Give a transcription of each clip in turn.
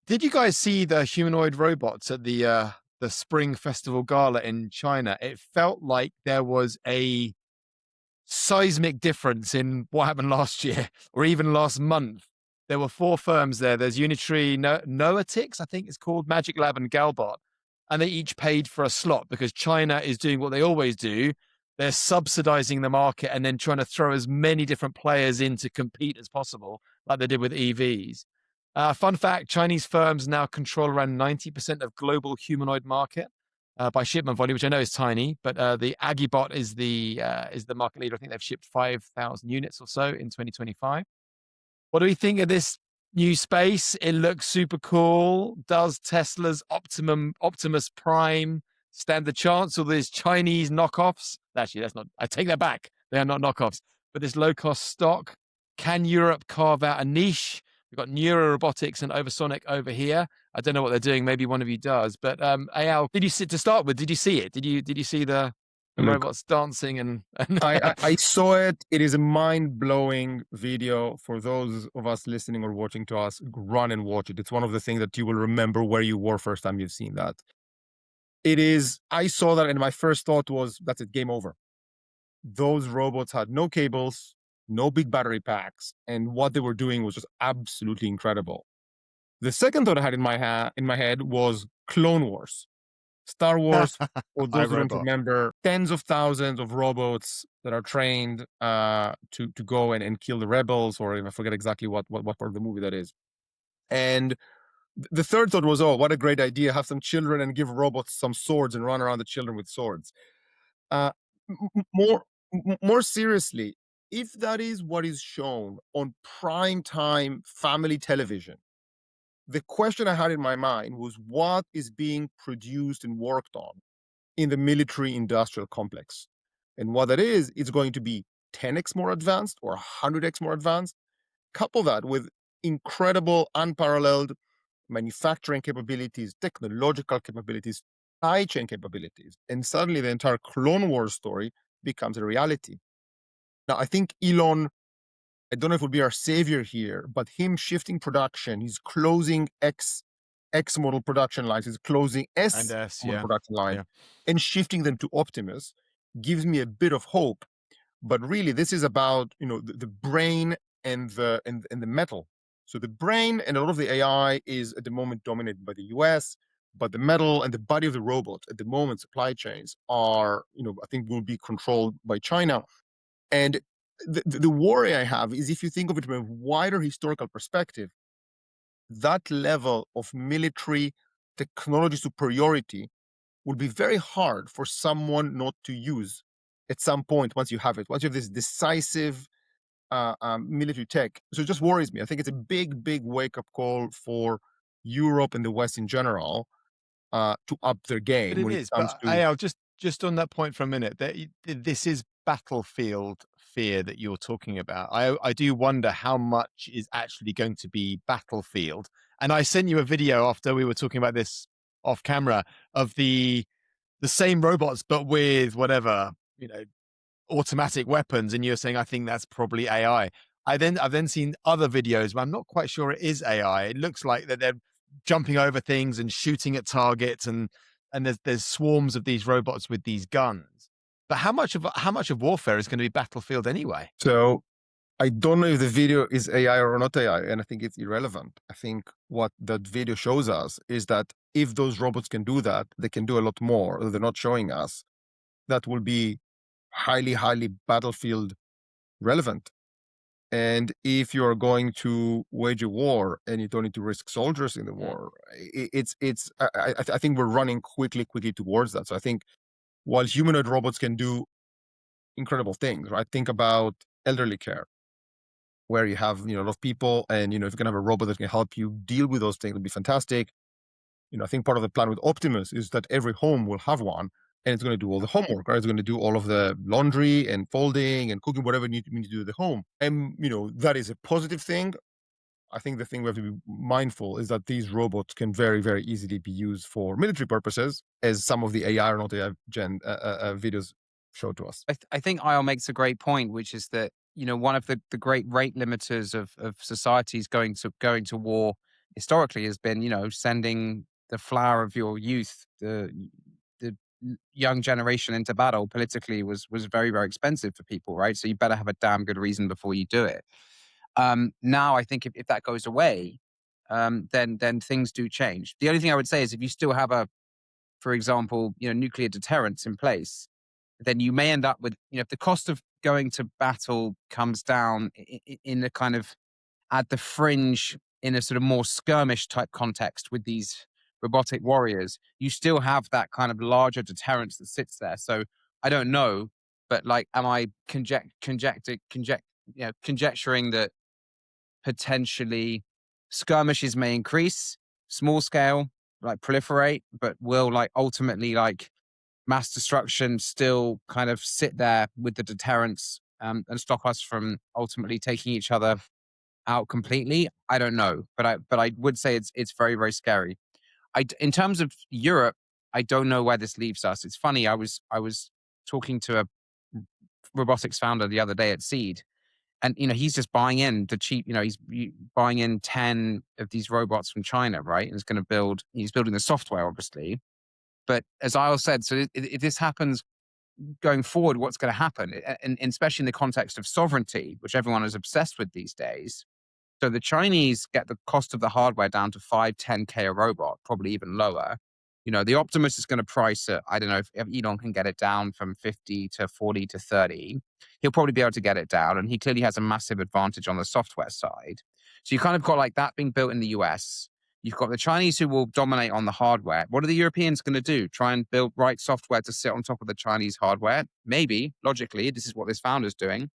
Did you guys see the humanoid robots at the Spring Festival Gala in China? It felt like there was a seismic difference in what happened last year or even last month. There were four firms there. There's Unitree, Noatix, I think it's called, Magic Lab, and Galbot, and they each paid for a slot because China is doing what they always do. They're subsidizing the market and then trying to throw as many different players in to compete as possible, like they did with EVs. Fun fact: Chinese firms now control around 90% of global humanoid market by shipment volume, which I know is tiny, but the Agibot is the market leader. I think they've shipped 5,000 units or so in 2025. What do we think of this new space? It looks super cool. Does Tesla's Optimus Prime stand the chance of these Chinese knockoffs? Actually, that's not. I take that back. They are not knockoffs. But this low cost stock, can Europe carve out a niche? We've got Neuro Robotics and Oversonic over here. I don't know what they're doing. Maybe one of you does. But Al, did you see to start with? Did you see it? Did you see the Look, robots dancing and I saw it. It is a mind-blowing video. For those of us listening or watching to us, run and watch it. It's one of the things that you will remember where you were first time you've seen that. It is, I saw that and my first thought was, that's it, game over. Those robots had no cables, no big battery packs, and what they were doing was just absolutely incredible. The second thought I had in my head was Clone Wars. Star Wars, for I those who don't Robot? remember, tens of thousands of robots that are trained to go and kill the rebels, or I forget exactly what part of the movie that is. And the third thought was, oh, what a great idea! Have some children and give robots some swords and run around the children with swords. Uh, more more seriously, if that is what is shown on prime time family television, the question I had in my mind was what is being produced and worked on in the military industrial complex. And what that is, it's going to be 10x more advanced or 100x more advanced. Couple that with incredible, unparalleled manufacturing capabilities, technological capabilities, supply chain capabilities. And suddenly the entire Clone Wars story becomes a reality. Now, I think Elon, I don't know if it will be our savior here, but him shifting production, he's closing X model production lines, he's closing And S S, model yeah, production line yeah. and shifting them to Optimus gives me a bit of hope. But really, this is about the brain and the metal. So the brain and a lot of the AI is at the moment dominated by the US, but the metal and the body of the robot at the moment supply chains are I think will be controlled by China. And the worry I have is if you think of it from a wider historical perspective, that level of military technology superiority will be very hard for someone not to use at some point once you have it, once you have this decisive military tech. So it just worries me. I think it's a big, big wake up call for Europe and the West in general to up their But game it when it is. comes But to. Al, just on that point for a minute, that this is battlefield fear that you're talking about. I do wonder how much is actually going to be battlefield. And I sent you a video after we were talking about this off camera of the same robots, but with whatever automatic weapons. And you're saying, I think that's probably AI. I've then seen other videos where I'm not quite sure it is AI. It looks like that they're jumping over things and shooting at targets, and there's swarms of these robots with these guns. But how much of warfare is going to be battlefield anyway? So I don't know if the video is AI or not AI, and I think it's irrelevant. I think what that video shows us is that if those robots can do that, they can do a lot more that they're not showing us. That will be highly, highly battlefield relevant. And if you're going to wage a war and you don't need to risk soldiers in the Mm. war, I think we're running quickly towards that. So I think while humanoid robots can do incredible things, right? Think about elderly care, where you have a lot of people, and if you can have a robot that can help you deal with those things, it'd be fantastic. I think part of the plan with Optimus is that every home will have one, and it's going to do all the homework, right? It's going to do all of the laundry and folding and cooking, whatever you need to do at the home. And that is a positive thing. I think the thing we have to be mindful is that these robots can very, very easily be used for military purposes, as some of the AI or not AI videos show to us. I think Io makes a great point, which is that one of the great rate limiters of societies going to war historically has been, sending the flower of your youth, the young generation into battle politically was very, very expensive for people, right? So you better have a damn good reason before you do it. Now, I think if that goes away, then things do change. The only thing I would say is if you still have for example, nuclear deterrence in place, then you may end up with, if the cost of going to battle comes down in the kind of at the fringe in a sort of more skirmish type context with these robotic warriors, you still have that kind of larger deterrence that sits there. So I don't know, but like, am I conjecturing that potentially skirmishes may increase, small scale, like proliferate, but will like ultimately like mass destruction still kind of sit there with the deterrence and stop us from ultimately taking each other out completely? I don't know, but I would say it's very, very scary. In terms of Europe, I don't know where this leaves us. It's funny. I was talking to a robotics founder the other day at Seed, and he's just buying in the cheap. Buying in 10 of these robots from China, right? And he's building the software, obviously. But as Isle said, so if this happens going forward, what's going to happen, and especially in the context of sovereignty, which everyone is obsessed with these days. So the Chinese get the cost of the hardware down to 5, 10K a robot, probably even lower. The Optimus is going to price it. I don't know if Elon can get it down from 50 to 40 to 30. He'll probably be able to get it down. And he clearly has a massive advantage on the software side. So you kind of got like that being built in the US. You've got the Chinese who will dominate on the hardware. What are the Europeans going to do? Try and write software to sit on top of the Chinese hardware? Maybe, logically, this is what this founder's doing.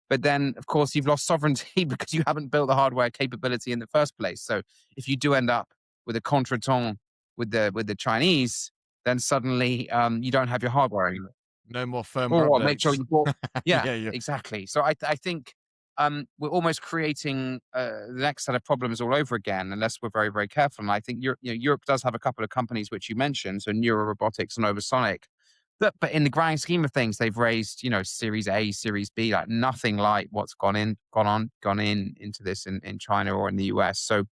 But then, of course, you've lost sovereignty because you haven't built the hardware capability in the first place. So if you do end up with a contretemps with the Chinese, then suddenly you don't have your hardware anymore. No more firm Or what? updates. Make sure you bought. Yeah, Yeah. exactly. So I think we're almost creating the next set of problems all over again unless we're very, very careful. And I think Europe does have a couple of companies which you mentioned, so Neuro Robotics and Oversonic. But in the grand scheme of things, they've raised, Series A, Series B, like nothing like what's gone in into this in China or in the US. So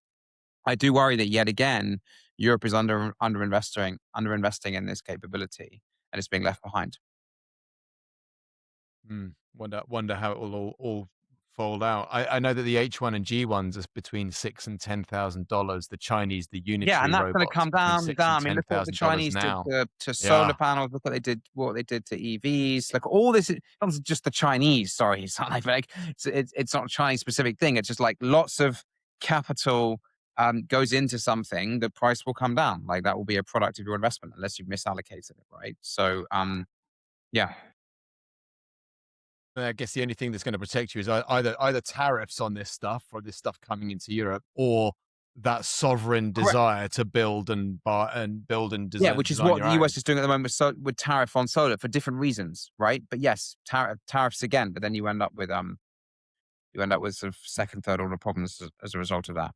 I do worry that yet again, Europe is underinvesting in this capability, and it's being left behind. Wonder how it will all fold out. I know that the H1 and G1s are between $6,000 and $10,000. The Chinese, the Yeah, and unitary that's going to robots, come between down and six down. and I mean, ten look what the thousand dollars Chinese did now. to solar Yeah. panels. Look what they did to EVs. Like all this, it's not just the Chinese. Sorry, it's not like it's not a Chinese specific thing. It's just like lots of capital goes into something. The price will come down. Like that will be a product of your investment unless you've misallocated it, right? So yeah. I guess the only thing that's going to protect you is either tariffs on this stuff or this stuff coming into Europe, or that sovereign Correct. desire to build and Yeah, which is design what your the own. US is doing at the moment with tariff on solar for different reasons, right? But yes, tariffs again, but then you end up with sort of second, third order problems as a result of that.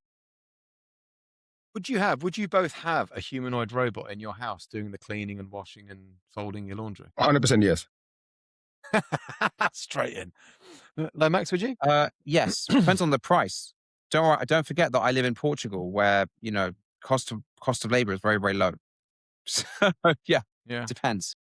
Would you both have a humanoid robot in your house doing the cleaning and washing and folding your laundry? 100% yes. Straight in. Lomax, would you? Yes, depends on the price. Don't forget that I live in Portugal, where cost of labor is very, very low. So yeah, Yeah. depends.